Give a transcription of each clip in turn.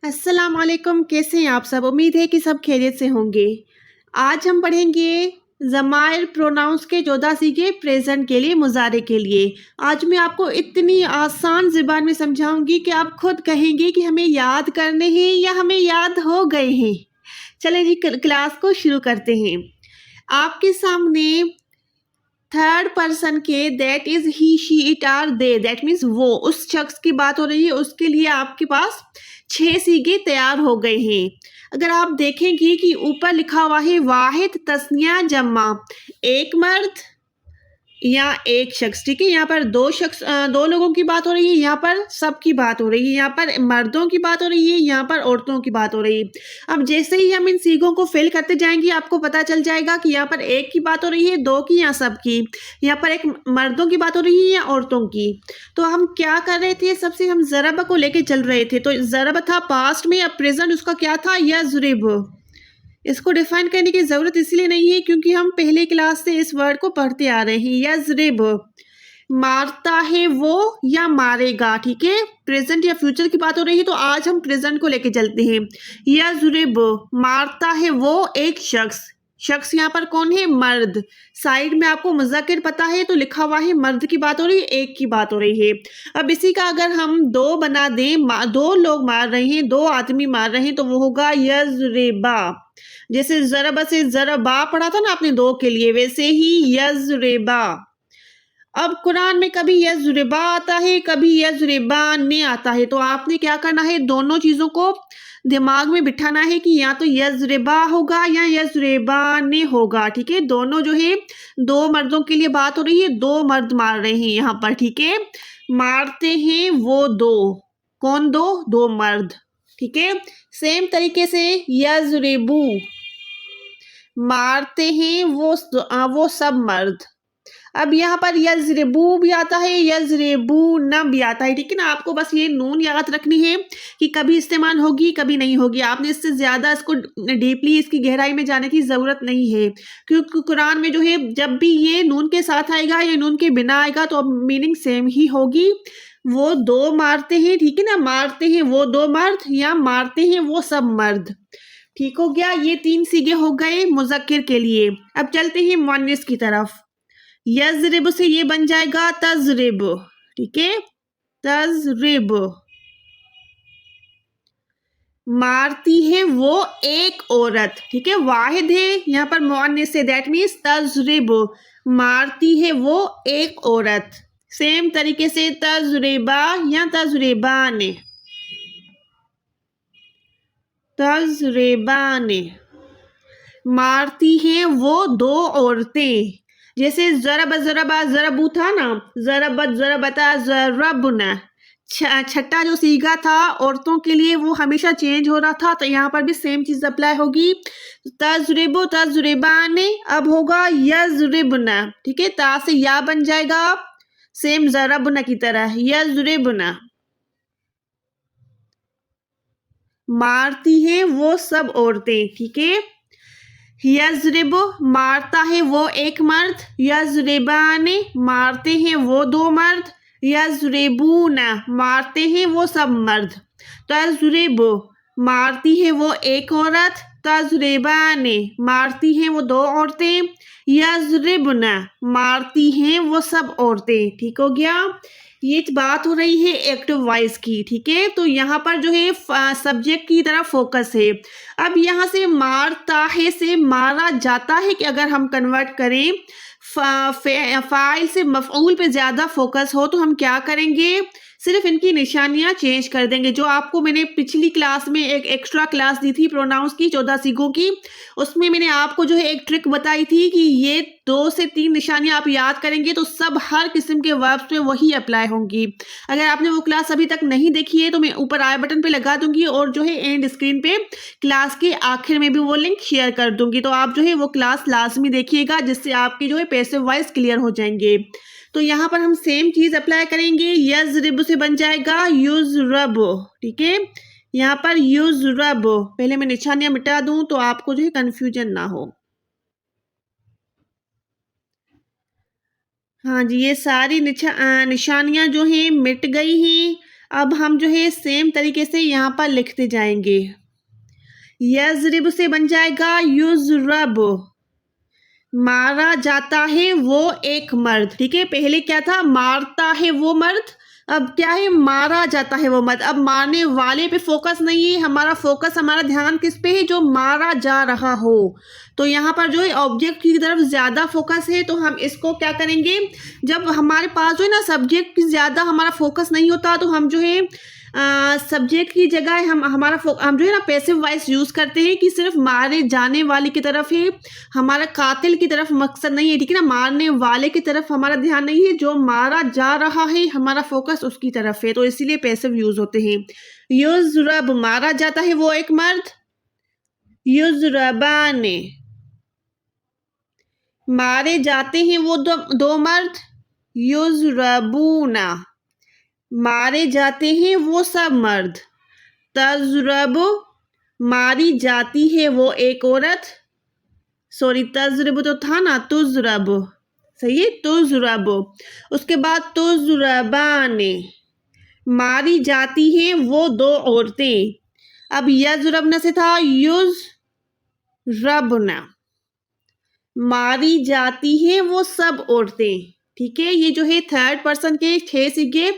अस्सलाम वालेकुम, कैसे हैं आप सब? उम्मीद है कि सब खैरियत से होंगे। आज हम पढ़ेंगे ज़माइर प्रोनाउंस के 14 सीखे प्रेजेंट के लिए, मुज़ारे के लिए। आज मैं आपको इतनी आसान ज़ुबान में समझाऊंगी कि आप खुद कहेंगे कि हमें याद करने हैं या हमें याद हो गए हैं। चलें जी, क्लास को शुरू करते हैं। आपके सामने थर्ड पर्सन के that is he she it are they, that means वो, उस शख्स की बात हो रही है। उसके लिए आपके पास 6 सीगे तैयार हो गए हैं। अगर आप देखेंगे कि ऊपर लिखा हुआ है वाहिद तस्निया जम्मा, एक मर्द या एक शख्स, ठीक है। यहाँ पर दो लोगों की बात हो रही है, यहाँ पर सबकी बात हो रही है, यहाँ पर मर्दों की बात हो रही है, यहाँ पर औरतों की बात हो रही है। अब जैसे ही हम इन सीगों को फिल करते जाएंगे आपको पता चल जाएगा कि यहाँ पर एक की बात हो रही है, दो की या सबकी, यहाँ पर एक मर्दों की बात हो रही है या औरतों की। तो हम क्या कर रहे थे, सबसे हम ज़रब को लेके चल रहे थे। तो ज़रब था पास्ट में, अब प्रेजेंट उसका क्या था, यज़रिब। इसको डिफाइन करने की ज़रूरत इसलिए नहीं है क्योंकि हम पहले क्लास से इस वर्ड को पढ़ते आ रहे हैं। यज़रिब, मारता है वो या मारेगा, ठीक है। प्रेजेंट या फ्यूचर की बात हो रही है तो आज हम प्रेजेंट को लेके चलते हैं। यज़रिब, मारता है वो एक शख्स। शख्स यहाँ पर कौन है, मर्द। साइड में आपको मुज़क्कर पता है तो लिखा हुआ है मर्द की बात हो रही है, एक की बात हो रही है। अब इसी का अगर हम दो बना दें, दो लोग मार रहे हैं, दो आदमी मार रहे हैं, तो वो होगा यज़रिबा। जैसे ज़रबा से ज़रबा पढ़ा था ना आपने दो के लिए, वैसे ही यज़रिबा। अब कुरान में कभी यज़रिबा आता है, कभी यज़रिबान आता है। तो आपने क्या करना है, दोनों चीज़ों को दिमाग में बिठाना है कि या तो यज़रिबा होगा या यज़रिबान होगा, ठीक है। दोनों जो है, दो मर्दों के लिए बात हो रही है, दो मर्द मार रहे हैं यहाँ पर, ठीक है। मारते हैं वो दो, कौन दो, दो मर्द, ठीक है। सेम तरीके से यज़रिबू, मारते हैं वो सब मर्द। अब यहाँ पर यज़रिबू भी आता है, यज़रिबून भी आता है, ठीक है ना। आपको बस ये नून याद रखनी है कि कभी इस्तेमाल होगी कभी नहीं होगी। आपने इससे ज़्यादा इसको डीपली इसकी गहराई में जाने की ज़रूरत नहीं है क्योंकि कुरान में जो है जब भी ये नून के साथ आएगा या नून के बिना आएगा तो अब मीनिंग सेम ही होगी। वो दो मारते हैं, ठीक है ना, मारते हैं वो दो मर्द या मारते हैं वो सब मर्द। ठीक हो गया, ये 3 सीगे हो गए मुज़क्किर के लिए। अब चलते हैं मुअन्निस की तरफ। यज़रिब से ये बन जाएगा तज़रिब, ठीक है, तज़रिब। मारती है वो एक औरत, ठीक है, वाहिद है यहाँ पर मुअन्निस है, दैट मीन्स तज़रिब, मारती है वो एक औरत। सेम तरीके से तज़रिबा या तज़रिबान, तज़रिबान, मारती हैं वो दो औरतें। जैसे ज़रब ज़रबा ज़रबू था ना, ज़रबत ज़रबता ज़रबना, छठा जो सीगा था औरतों के लिए वो हमेशा चेंज हो रहा था, तो यहाँ पर भी सेम चीज़ अप्लाई होगी। तज़रिबु तज़रिबाने, अब होगा यज़रिबना, ठीक है, ता से या बन जाएगा, सेम ज़रबना की तरह, यज़रिबना। मारती हैं वो सब औरतें, ठीक है। यज़रिब, मारता है वो एक मर्द, यज़रिबान, मारते हैं वो दो मर्द, यज़रिबून, मारते हैं वो सब मर्द। तज़रिब, मारती है वो एक औरत, तज़रिबान, मारती हैं वो दो औरतें, यज़रिबन, मारती हैं वो सब औरतें। ठीक हो गया, ये बात हो रही है एक्टिव वॉइस की, ठीक है। तो यहाँ पर जो है सब्जेक्ट की तरफ फोकस है। अब यहाँ से मारता है से मारा जाता है कि अगर हम कन्वर्ट करें फाइल से मफऊल पे ज़्यादा फोकस हो तो हम क्या करेंगे, सिर्फ इनकी निशानियां चेंज कर देंगे। जो आपको मैंने पिछली क्लास में एक एक्स्ट्रा क्लास दी थी प्रोनाउंस की 14 सीगों की, उसमें मैंने आपको जो है एक ट्रिक बताई थी कि ये 2 से 3 निशानियां आप याद करेंगे तो सब हर किस्म के वर्ब्स पे वही अप्लाई होंगी। अगर आपने वो क्लास अभी तक नहीं देखी है तो मैं ऊपर आई बटन पे लगा दूंगी और जो है एंड स्क्रीन पे क्लास के आखिर में भी वो लिंक शेयर कर दूंगी। तो आप जो है वो क्लास लाजमी देखिएगा जिससे आपकी जो है पैसिव वॉइस क्लियर हो जाएंगे। तो यहाँ पर हम सेम चीज अप्लाई करेंगे, यज़रिब से बन जाएगा युज़रब, ठीक है। यहाँ पर युज़रब, पहले मैं निशानियां मिटा दूं तो आपको जो है कंफ्यूजन ना हो। हाँ जी, ये सारी निशानियां जो हैं मिट गई हैं। अब हम जो है सेम तरीके से यहाँ पर लिखते जाएंगे। यज़रिब से बन जाएगा युज़रब, मारा जाता है वो एक मर्द। ठीक है, पहले क्या था, मारता है वो मर्द, अब क्या है, मारा जाता है वो मर्द। अब मारने वाले पे फोकस नहीं है, हमारा फोकस, हमारा ध्यान किस पे है, जो मारा जा रहा हो। तो यहाँ पर जो है ऑब्जेक्ट की तरफ ज़्यादा फोकस है, तो हम इसको क्या करेंगे, जब हमारे पास जो है ना सब्जेक्ट की ज़्यादा हमारा फोकस नहीं होता, तो हम जो है सब्जेक्ट की जगह हम जो है ना पैसिव वॉइस यूज़ करते हैं कि सिर्फ मारे जाने वाले की तरफ है, हमारा कातिल की तरफ मकसद नहीं है। ठीक है ना, मारने वाले की तरफ हमारा ध्यान नहीं है, जो मारा जा रहा है हमारा फोकस उसकी तरफ है, तो इसीलिए पैसिव यूज़ होते हैं। युज़रब, मारा जाता है वो एक मर्द, युज़रबाने, मारे जाते हैं वो दो मर्द, युज़रबूना, मारे जाते हैं वो सब मर्द। तज़रब, मारी जाती है वो एक औरत, सॉरी तज़रब तो था ना, तुज़रब, सही है, तुज़रब। उसके बाद तुज़रबाने, मारी जाती हैं वो दो औरतें। अब यज़रबना से था युज़रबना, मारी जाती हैं वो सब औरतें। ठीक है, ये जो है थर्ड पर्सन के 6 सीखे,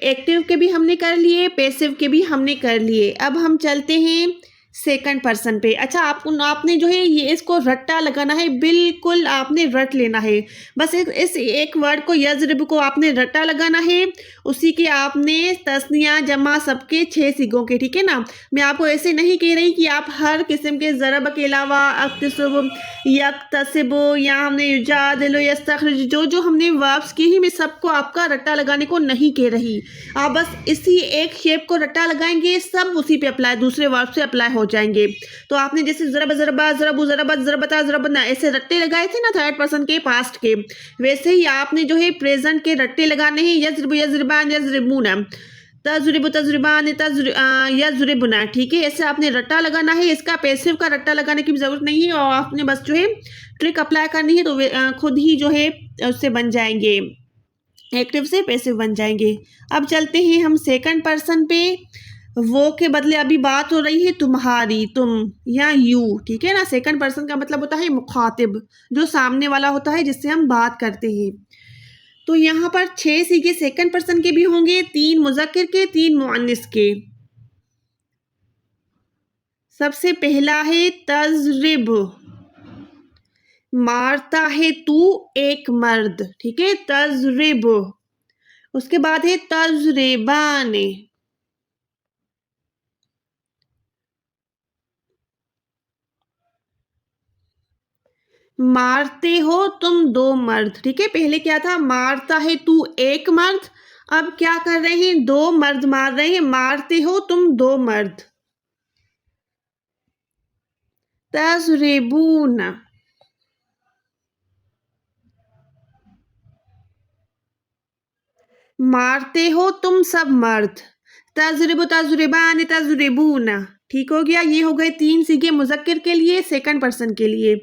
एक्टिव के भी हमने कर लिए, पैसिव के भी हमने कर लिए। अब हम चलते हैं सेकंड पर्सन पे। अच्छा, आपने जो है ये इसको रट्टा लगाना है, बिल्कुल आपने रट लेना है। बस इस एक वर्ड को, यज़रिब को आपने रट्टा लगाना है, उसी के आपने तस्निया जमा सबके 6 सीगों के। ठीक है ना, मैं आपको ऐसे नहीं कह रही कि आप हर किस्म के ज़रब के अलावा अक्तसब, यक्तसिब, या हमने युजादिलु, यस्तखरिज, जो हमने वर्ब्स की ही, मैं सबको आपका रट्टा लगाने को नहीं कह रही। आप बस इसी एक शेप को रट्टा लगाएंगे, सब उसी पे अप्लाई, दूसरे वर्ब से अप्लाई हो जाएंगे। तो आपने जैसे ज़रब, ज़रबा, ज़रबू, ज़रबत, ज़रबता, ज़रबना ऐसे रट्टे लगाए थे ना थर्ड पर्सन के पास्ट के, वैसे ही आपने जो है प्रेजेंट के रट्टे लगाने हैं। यज़रिबु, यज़रिबान, यज़रिबूना, तज़रिबु, तज़रिबान, यज़रिबुना। ठीक है, ऐसे आपने रट्टा लगाना है, इसका पैसिव का रट्टा लगाने की भी ज़रूरत नहीं है, और आपने बस जो है ट्रिक अप्लाई करनी है, तो खुद ही जो है उससे बन जाएंगे, एक्टिव से पैसिव बन जाएंगे। अब चलते हैं हम सेकंड पर्सन पे। वो के बदले अभी बात हो रही है तुम्हारी, तुम या यू। ठीक है ना, सेकंड पर्सन का मतलब होता है मुखातिब, जो सामने वाला होता है जिससे हम बात करते हैं। तो यहाँ पर 6 सीगे सेकंड पर्सन के भी होंगे, 3 मुज़क्कर के, 3 मुअन्निस के। सबसे पहला है तज़रिब, मारता है तू एक मर्द। ठीक है, तज़रिब। उसके बाद है तज़रिबाने, मारते हो तुम दो मर्द। ठीक है, पहले क्या था, मारता है तू एक मर्द, अब क्या कर रहे हैं, दो मर्द मार रहे हैं, मारते हो तुम दो मर्द। तज़रिबूना, मारते हो तुम सब मर्द। तज़रिबु, तज़रिबान, तज़रिबूना। ठीक हो गया, ये हो गए 3 सीगे मुज़क्कर के लिए, सेकंड पर्सन के लिए।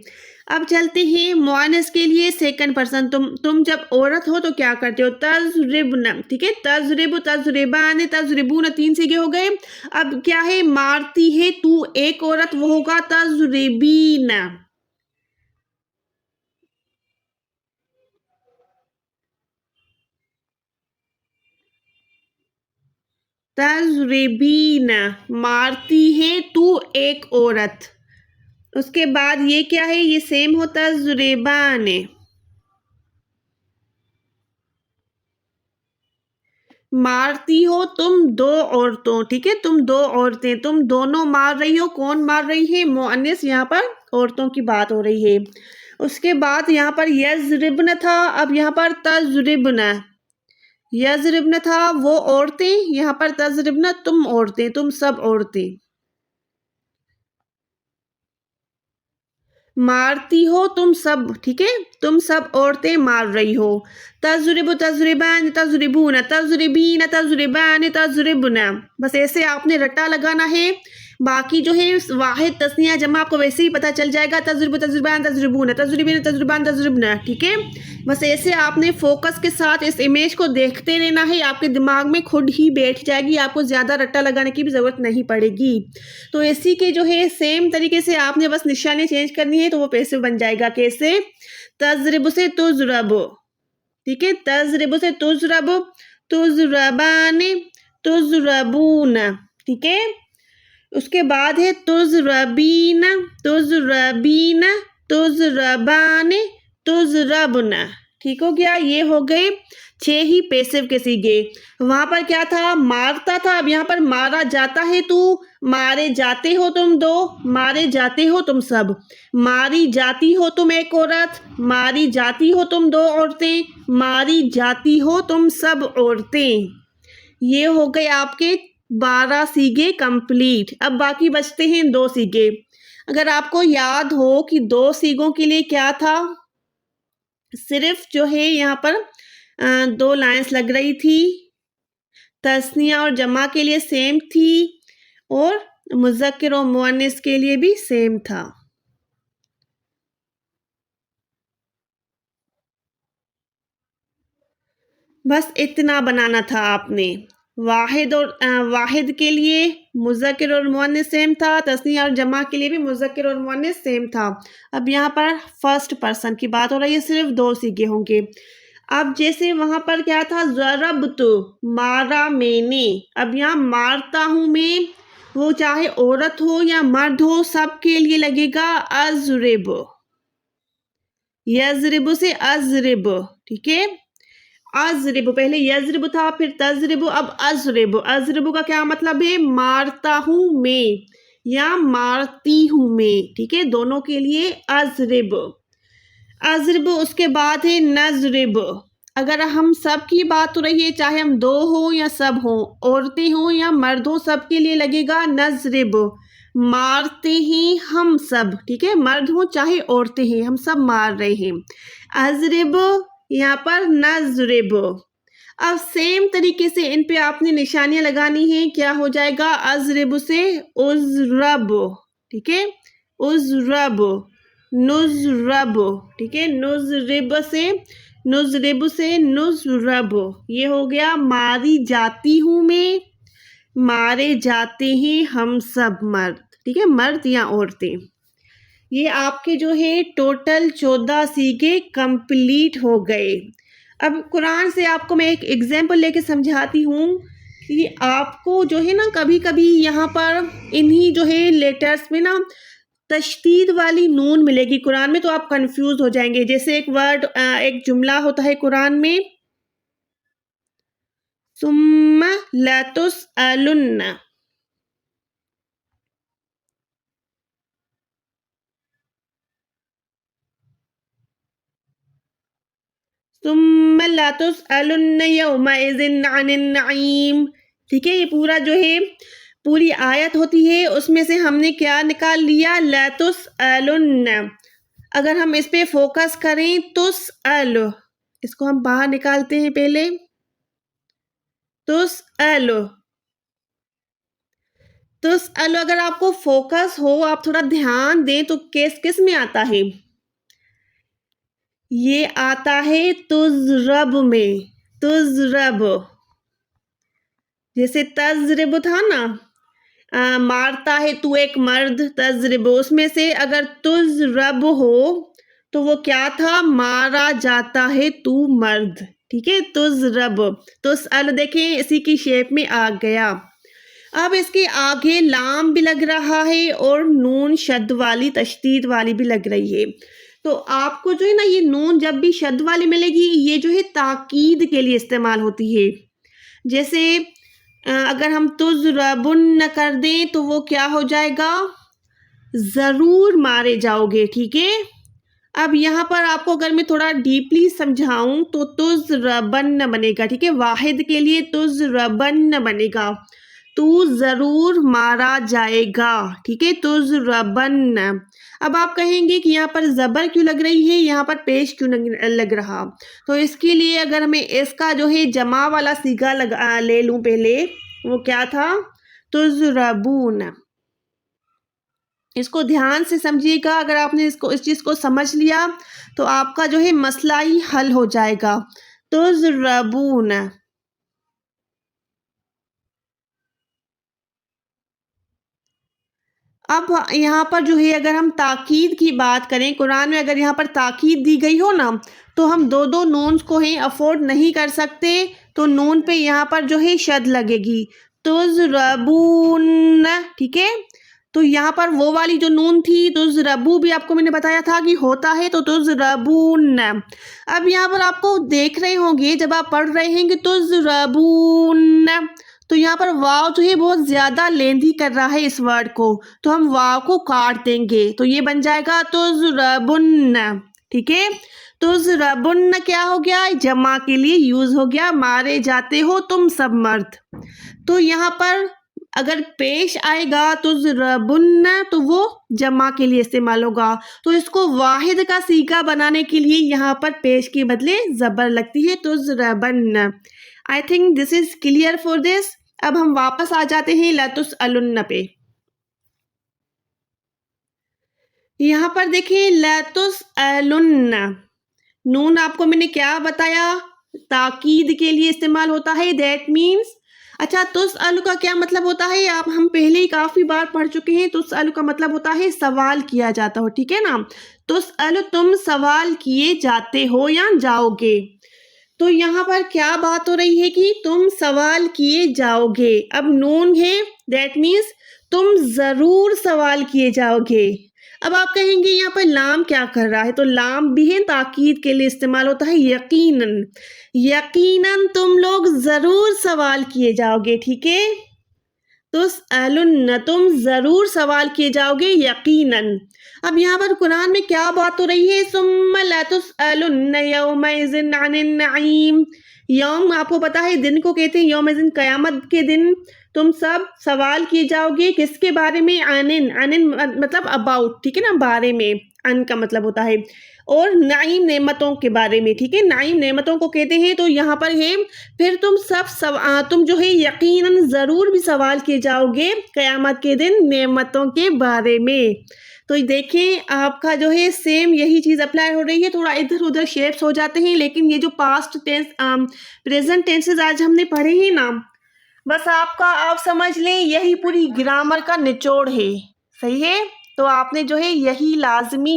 अब चलते हैं मुअन्नस के लिए, सेकंड पर्सन। तुम जब औरत हो तो क्या करते हो, तज़रिबना। ठीक है, तज़रिबु, तज़रिबान, तज़रिबूना, 3 सीगे हो गए। अब क्या है, मारती है तू एक औरत, वो होगा तज़रिबीना। तज़रिबीना, मारती है तू एक औरत। उसके बाद ये क्या है, ये सेम होता है ज़ुरेबाने, मारती हो तुम दो औरतों। ठीक है, तुम दो औरतें, तुम दोनों मार रही हो, कौन मार रही है, मुअन्निस, यहाँ पर औरतों की बात हो रही है। उसके बाद यहाँ पर यज़रिबन था, अब यहाँ पर तज़रिबना, यज़रिबन था वो औरतें, यहाँ पर तज़रिबना तुम औरतें, तुम सब औरतें। मारती हो तुम सब। ठीक है, तुम सब औरतें मार रही हो। तज़रिबु, तज़रिबान, तज़रिबूना, तज़रिबीना, तज़रिबान, तज़रिबना। बस ऐसे आपने रट्टा लगाना है, बाकी जो है वाहिद तस्निया जमा आपको वैसे ही पता चल जाएगा, तजुर्ब तजुर्बान तजुर्बून, तजुर्बिन तजुर्बान तजुर्बना, ठीक है। बस ऐसे आपने फोकस के साथ इस इमेज को देखते रहना है, आपके दिमाग में खुद ही बैठ जाएगी, आपको ज़्यादा रट्टा लगाने की भी ज़रूरत नहीं पड़ेगी। तो इसी के जो है सेम तरीके से आपने बस निशानी चेंज करनी है तो वो पैसिव बन जाएगा। कैसे? तजरिब से तुजरब, ठीक है, तजरिब से तुजरब, तुजरबान, तुजरबून, ठीक है। उसके बाद है तुजरबीन, तुजरबीन, तुजरबान, तुजरबना, ठीक हो गया। ये हो गए 6 ही पैसिव के सीगे। वहां पर क्या था? मारता था, अब यहाँ पर मारा जाता है तू, मारे जाते हो तुम दो, मारे जाते हो तुम सब, मारी जाती हो तुम एक औरत, मारी जाती हो तुम दो औरतें, मारी जाती हो तुम सब औरतें। ये हो गए आपके 12 सीगे कंप्लीट। अब बाकी बचते हैं 2 सीगे। अगर आपको याद हो कि 2 सीगों के लिए क्या था, सिर्फ जो है यहाँ पर 2 लाइंस लग रही थी, तस्निया और जमा के लिए सेम थी और मुज़क्कर और मुअन्निस के लिए भी सेम था। बस इतना बनाना था आपने। वाहिद और वाहिद के लिए मुज़क्कर और मुअन्निस सेम था, तस्निया और जमा के लिए भी मुज़क्कर और मुअन्निस सेम था। अब यहाँ पर फर्स्ट पर्सन की बात हो रही है, सिर्फ 2 सीगे होंगे। अब जैसे वहां पर क्या था? ज़रबतु, मारा मैंने। अब यहाँ मारता हूं मैं, वो चाहे औरत हो या मर्द हो सबके लिए लगेगा अज़रिब, यज़रिब से अज़रिब, ठीक है। अज़रिब, पहले यज़रिब था फिर तज़रिब, अब अज़रिब। अज़रिब का क्या मतलब है? मारता हूं मैं या मारती हूं मैं, ठीक है, दोनों के लिए अज़रिब। अज़रिब उसके बाद है नज़रिब। अगर हम सब की बात हो रही है, चाहे हम 2 हो या सब हो, औरतें हो या मर्द हो, सबके लिए लगेगा नज़रिब। मारते हैं हम सब, ठीक है, मर्द हो चाहे औरतें हैं, हम सब मार रहे हैं। अज़रिब यहाँ पर नज़रिब। अब सेम तरीके से इन पे आपने निशानियां लगानी है। क्या हो जाएगा? अज़रिब से उज़रब, ठीक है, उज़रब, नुज़रब, ठीक है, नुज़रिब से नुज़रब। ये हो गया मारी जाती हूँ मैं, मारे जाते हैं हम सब मर्द, ठीक है, मर्द या औरतें। ये आपके जो है टोटल 14 सीगे कंप्लीट हो गए। अब कुरान से आपको मैं एक एग्जाम्पल लेके समझाती हूँ कि आपको जो है ना कभी कभी यहाँ पर इन्हीं जो है लेटर्स में ना तशदीद वाली नून मिलेगी कुरान में, तो आप कंफ्यूज हो जाएंगे। जैसे एक वर्ड, एक जुमला होता है कुरान में, सुम्मा लतुसअलुन्ना, सुम्मा लतुसअलुन्ना यौमइज़िन अनिन नईम, ठीक है। ये पूरा जो है पूरी आयत होती है, उसमें से हमने क्या निकाल लिया? लतुसअलुन्ना। अगर हम इस पे फोकस करें तुसअल, इसको हम बाहर निकालते हैं पहले, तुसअल, तुसअल। अगर आपको फोकस हो, आप थोड़ा ध्यान दें तो किस किस में आता है? ये आता है तुजरब में, तुजरब। जैसे तजरिब था ना, मारता है तू एक मर्द, तजरिब, उसमें से अगर तुजरब हो तो वो क्या था? मारा जाता है तू मर्द, ठीक है, तुजरब। तुसअल देखें इसी की शेप में आ गया। अब इसके आगे लाम भी लग रहा है और नून शद वाली, तशदीद वाली भी लग रही है। तो आपको जो है ना ये नून जब भी शद वाली मिलेगी, ये जो है ताकीद के लिए इस्तेमाल होती है। जैसे अगर हम तुजरबुन कर दें तो वो क्या हो जाएगा? जरूर मारे जाओगे, ठीक है। अब यहाँ पर आपको अगर मैं थोड़ा डीपली समझाऊं तो तुजरबन बनेगा, ठीक है, वाहिद के लिए तुजरबन बनेगा, तू जरूर मारा जाएगा, ठीक है, तुजरबन। अब आप कहेंगे कि यहाँ पर जबर क्यों लग रही है, यहाँ पर पेश क्यों नहीं लग रहा? तो इसके लिए अगर मैं इसका जो है जमा वाला सीगा ले लूं पहले, वो क्या था? तुजरबून, इसको ध्यान से समझिएगा। अगर आपने इस चीज़ को समझ लिया तो आपका जो है मसला ही हल हो जाएगा। तुज़रबून। अब यहाँ पर जो है अगर हम ताकीद की बात करें, कुरान में अगर यहाँ पर ताकीद दी गई हो ना, तो हम दो दो नून्स को ही अफोर्ड नहीं कर सकते, तो नून पे यहाँ पर जो है शद लगेगी, तुज़रबून। ठीक है, तो यहाँ पर वो वाली जो नून थी तुज़रबू भी आपको मैंने बताया था कि होता है, तो तुज़रबून। अब यहाँ पर आपको देख रहे होंगे जब आप पढ़ रहे हैं कि तुज़रबून, तो यहाँ पर वाव जो है बहुत ज़्यादा लेंथी कर रहा है इस वर्ड को, तो हम वाव को काट देंगे, तो ये बन जाएगा तुज़रबुन। ठीक है, तुज़रबुन क्या हो गया, जमा के लिए यूज़ हो गया, मारे जाते हो तुम सब मर्द। तो यहाँ पर अगर पेश आएगा तुज़रबुन तो वो जमा के लिए इस्तेमाल होगा, तो इसको वाहिद का सीगा बनाने के लिए यहाँ पर पेश के बदले ज़बर लगती है, तुज़रबन। I think this is clear for this. अब हम वापस आ जाते हैं लतुसअलुन्न पे। यहाँ पर देखिए लतुसअलुन्न, नून आपको मैंने क्या बताया, ताकीद के लिए इस्तेमाल होता है, दैट मीन्स। अच्छा, तुसअलु का क्या मतलब होता है, आप हम पहले ही काफ़ी बार पढ़ चुके हैं। तुसअलु का मतलब होता है सवाल किया जाता हो, ठीक है ना। तुसअलु तुम सवाल किए जाते हो या जाओगे, तो यहाँ पर क्या बात हो रही है कि तुम सवाल किए जाओगे। अब नून है, दैट मीन्स तुम ज़रूर सवाल किए जाओगे। अब आप कहेंगे यहाँ पर लाम क्या कर रहा है, तो लाम भी है ताकीद के लिए इस्तेमाल होता है, यकीनन। यकीनन तुम लोग ज़रूर सवाल किए जाओगे, ठीक है। तुसअलुन्न तुम ज़रूर सवाल किए जाओगे, यकीनन। अब यहाँ पर कुरान में क्या बात हो रही है, सुम्मा लतुसअलुन्न यौमइज़िन अनिन नईम। यौम आपको पता है दिन को कहते हैं, यौमइज़िन कयामत के दिन तुम सब सवाल किए जाओगे, किसके बारे में, अनिन। अनिन मतलब अबाउट, ठीक है ना, बारे में। अन का मतलब होता है, और नाइम नेमतों के बारे में, ठीक है, नाइम नेमतों को कहते हैं। तो यहाँ पर है फिर तुम तुम जो है यकीनन ज़रूर भी सवाल किए जाओगे क़यामत के दिन नेमतों के बारे में। तो देखें आपका जो है सेम यही चीज़ अप्लाई हो रही है, थोड़ा इधर उधर शेप्स हो जाते हैं, लेकिन ये जो पास्ट टेंस प्रेजेंट टेंसेज आज हमने पढ़े हैं ना, बस आपका आप समझ लें यही पूरी ग्रामर का निचोड़ है। सही है, तो आपने जो है यही लाजमी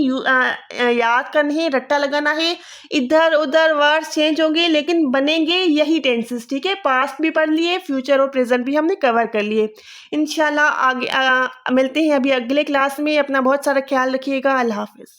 याद करने है, रट्टा लगाना है। इधर उधर वर्ड्स चेंज होंगे लेकिन बनेंगे यही टेंसेस, ठीक है। पास्ट भी पढ़ लिए, फ्यूचर और प्रेजेंट भी हमने कवर कर लिए। इंशाल्लाह आगे मिलते हैं अभी अगले क्लास में। अपना बहुत सारा ख्याल रखिएगा। अल्लाह हाफिज़।